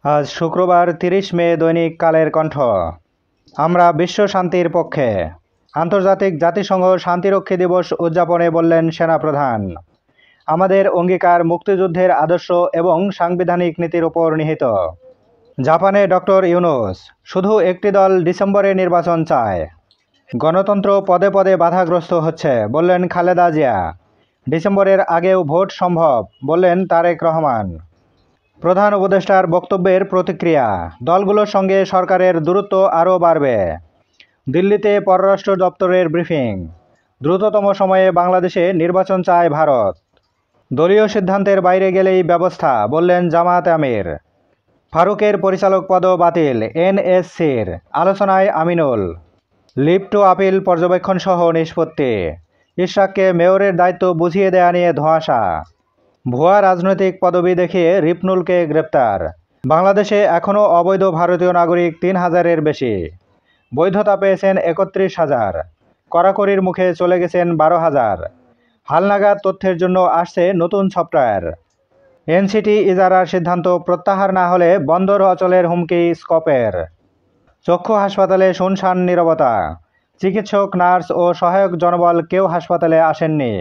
আজ শুক্রবার ৩০ মে দৈনিক কালের কণ্ঠ। আমরা বিশ্ব শান্তির পক্ষে। আন্তর্জাতিক জাতিসংঘ শান্তিরক্ষী দিবস উদযাপনে বললেন সেনাপ্রধান, আমাদের অঙ্গীকার মুক্তিযুদ্ধের আদর্শ এবং সাংবিধানিক নীতির ওপর নিহিত। জাপানে ডক্টর ইউনূস, শুধু একটি দল ডিসেম্বরে নির্বাচন চায়। গণতন্ত্র পদে পদে বাধাগ্রস্ত হচ্ছে, বললেন খালেদা জিয়া। ডিসেম্বরের আগেও ভোট সম্ভব, বললেন তারেক রহমান। প্রধান উপদেষ্টার বক্তব্যের প্রতিক্রিয়া, দলগুলোর সঙ্গে সরকারের দূরত্ব আরও বাড়বে। দিল্লিতে পররাষ্ট্র দপ্তরের ব্রিফিং, দ্রুততম সময়ে বাংলাদেশে নির্বাচন চায় ভারত। দলীয় সিদ্ধান্তের বাইরে গেলেই ব্যবস্থা, বললেন জামায়াতে আমির। ফারুকের পরিচালক পদও বাতিল এনএসসির, আলোচনায় আমিনুল। লিভ টু আপিল পর্যবেক্ষণ সহ নিষ্পত্তি। ইশরাককে মেয়রের দায়িত্ব বুঝিয়ে দেয়া নিয়ে ধোঁয়াশা। ভুয়া রাজনৈতিক পদবি দেখিয়ে রিপনুলকে গ্রেপ্তার। বাংলাদেশে এখনও অবৈধ ভারতীয় নাগরিক ৩,০০০-এর বেশি। বৈধতা পেয়েছেন ৩১,০০০। কড়াকড়ির মুখে চলে গেছেন ১২,০০০। হালনাগাদ তথ্যের জন্য আসছে নতুন সফটওয়্যার। এনসিটি ইজারার সিদ্ধান্ত প্রত্যাহার না হলে বন্দর অচলের হুমকি স্কপের। চক্ষু হাসপাতালে শুনশান নীরবতা। চিকিৎসক, নার্স ও সহায়ক জনবল কেউ হাসপাতালে আসেননি।